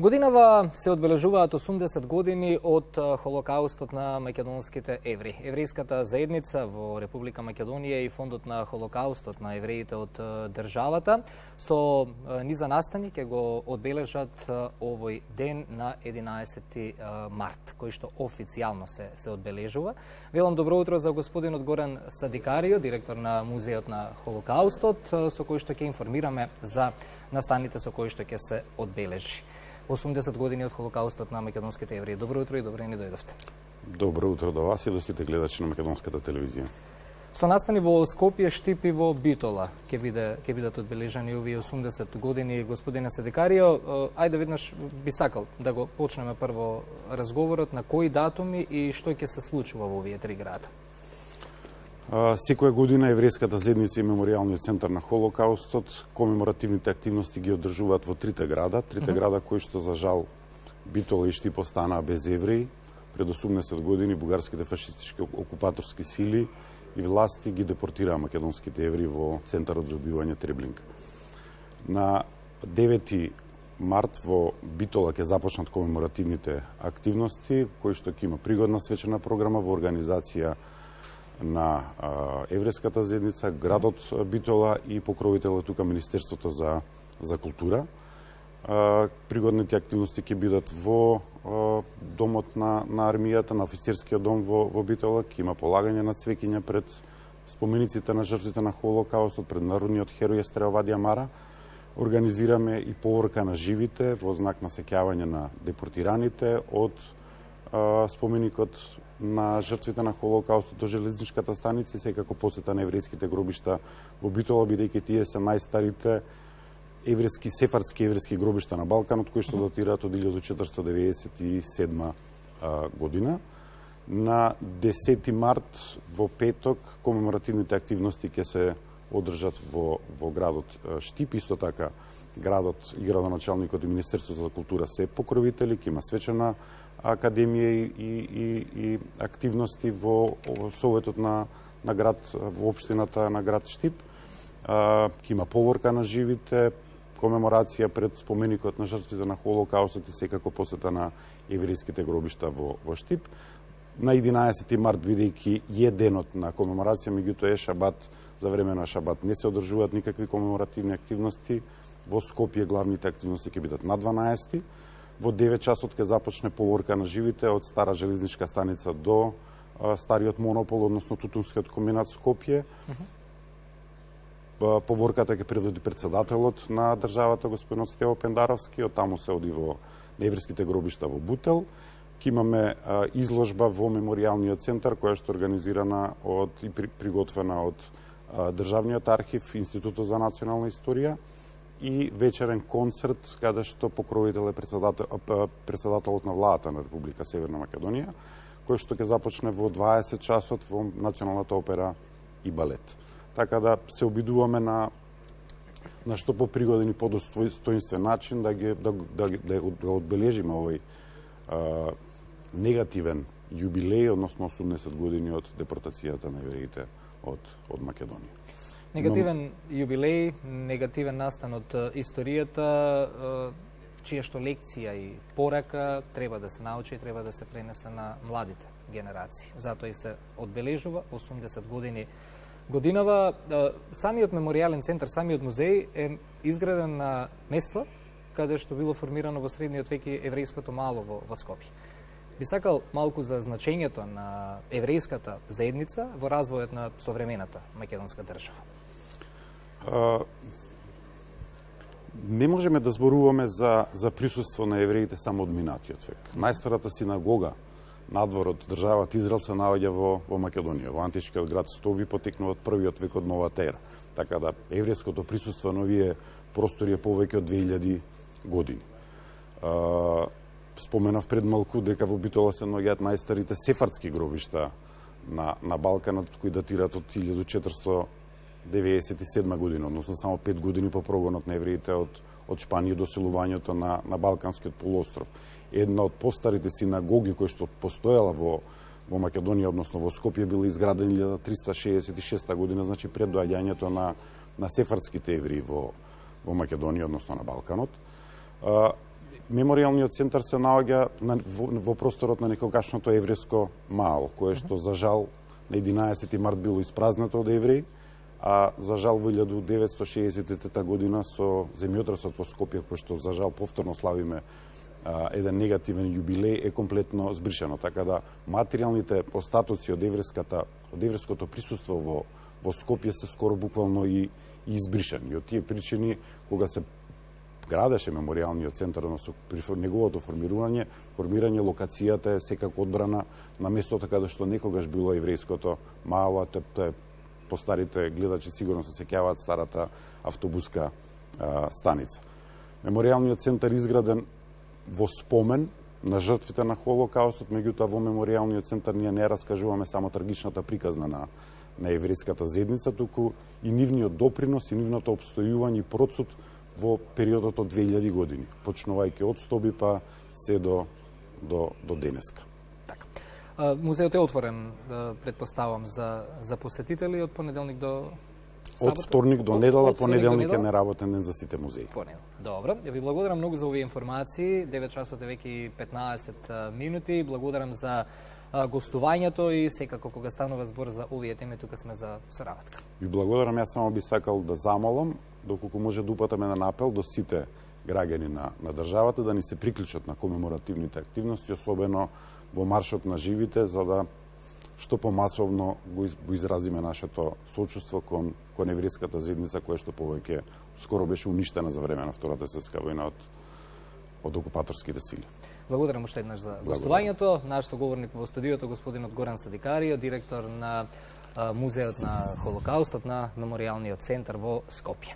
Годинава се одбележуваат 80 години од Холокаустот на македонските евреи. Еврејската заедница во Република Македонија и Фондот на Холокаустот на евреите од државата со низа настани ќе го одбележат овој ден на 11 март, кој што официјално се одбележува. Велам добро утро за господинот Горан Садикарио, директор на Музејот на Холокаустот, со кој што ќе информираме за настаните со кои што ќе се одбележи 80 години од Холокаустот на македонските евреи. Добро утро и добро ни дојдовте. Добро утро до вас и до сите гледачи на македонската телевизија. Со настани во Скопје, Штип и во Битола ќе бидат одбележани овие 80 години. Господине Садикарио, ајде веднаш би сакал да го почнеме прво разговорот на кои датуми и што ќе се случува во овие три града. Секоја година Еврејската заедница и Меморијалниот центар на Холокаустот комеморативните активности ги одржуваат во трите града, града кои што за жал Битола и Штип останаа без евреи. Пред 80 години бугарските фашистички окупаторски сили и власти ги депортираа македонските евреи во центарот за убивање Треблинг. На 9 март во Битола ќе започнат комеморативните активности, кои што ќе има пригодна свечена програма во организација на Еврејската заедница, градот Битола и покровителот тука Министерството за култура. Пригодните активности ќе бидат во домот на армијата, на офицерскиот дом во Битола, ќе има полагање на цвеќиња пред спомениците на жртвите на Холокаустот, пред народниот херој Естерео Вади Амара. Организираме и поворка на живите во знак на сеќавање на депортираните од споменикот на жртвите на Холокаустот до железничката станица и секако посета на еврејските гробишта во Битола, бидејќи тие се најстарите сефардски еврејски гробишта на Балканот, кои што датираат од 1497 година. На 10 март во петок комеморативните активности ќе се одржат во градот Штип. Исто така градот и градоначалникот и Министерството за култура се покровители, ќе има свечена академија и активности во советот на град, во општината на град Штип. Ќе има поворка на живите, комеморација пред споменикот на жртвите на Холокаустот и секако посета на еврејските гробишта во Штип. На 11 март, бидејќи е денот на комеморација, меѓутоа е шабат, за време на шабат не се одржуваат никакви комеморативни активности. Во Скопје главните активности ќе бидат на 12. Во 9 часот ќе започне поворка на живите од стара железничка станица до стариот монопол, односно Тутунскиот комбинат Скопје. Поворката ќе предводи председателот на државата, господинот Стево Пендаровски, од таму се оди во еврејските гробишта во Бутел. Ќе имаме изложба во Меморијалниот центар, која што е организирана и приготвена од Државниот архив, Институтот за национална историја, и вечерен концерт каде што покровител е председателот на владата на Република Северна Македонија, кој што ќе започне во 20 часот во Националната опера и балет. Така да се обидуваме на што попригоден и подостоинствен начин да одбележиме овој негативен јубилеј, односно 80 години од депортацијата на евреите од Македонија. Негативен јубилеј, негативен настан од историјата, чија што лекција и порака треба да се научи и треба да се пренесе на младите генерации. Затоа и се одбележува 80 години годинава. Самиот меморијален центар, самиот музеј е изграден на место каде што било формирано во средниот век еврејското мало во Скопје. Би сакал малку за значењето на еврејската заедница во развојот на современата македонска држава. Не можеме да зборуваме за присуство на евреите само од минатиот век. Најстарата синагога надвор од државата Израел се наоѓа во Македонија. Во античкиот град Стоби потекнува од првиот век од новата ера. Така да еврејското присуство на овие простори е повеќе од 2000 години. Споменав пред малку дека во Битола се наоѓаат најстарите сефардски гробишта на Балканот, кои датираат од 1497 година, односно само 5 години по прогонот на евреите од Шпанија до селувањето на Балканскиот полуостров. Една од постарите синагоги кои што постоела во Македонија, односно во Скопје, била изградена 1366 година, значи пред доаѓањето на сефардските евреи во Македонија, односно на Балканот. Меморијалниот центар се наоѓа во просторот на некогашното еврејско МАО, кое што за жал на 11 март било испразнато од евреи, а за жал во 1960 година со земјотресот во Скопје, кој што за жал повторно славиме еден негативен јубилеј, е комплетно збришено. Така да материјалните остатоци од еврејското присуство во Скопје се скоро буквално и избришени. И од тие причини, кога се градеше меморијалниот центар, односно при неговото формирање локацијата е секако одбрана на местото каде што некогаш било еврејското МАО, тоа е по старите гледачи сигурно се сеќаваат старата автобуска станица. Меморијалниот центар изграден во спомен на жртвите на Холокаустот, меѓутоа во меморијалниот центар ние не раскажуваме само трагичната приказна на еврејската заедница, туку и нивниот допринос и нивното опстојување и процут во периодот од 2000 години, почнувајќи од Стоби па се до денеска. Така. Музеот е отворен, предпоставам, за посетители од понеделник до сабота? Од вторник до недела, понеделник е неработен ден за сите музеи. Добро, ви благодарам многу за овие информации. 9 часот е веќе 15 минути. Благодарам за гостувањето и секако кога станува збор за овие теми, тука сме за соработка. Ви благодарам, јас само би сакал да замолам, доколку може да упатаме на апел до сите граѓани на државата да ни се приклучат на комеморативните активности, особено во маршот на живите, за да што помасовно го изразиме нашето сочувство кон еврејската заедница, која што повеќе скоро беше уништена за време на Втората светска војна од окупаторските сили. Благодарам уште еднаш за гостувањето. Наш соговорник во студиото, господинот Горан Садикарио, директор на Музеот на Холокаустот на Меморијалниот центар во Скопје.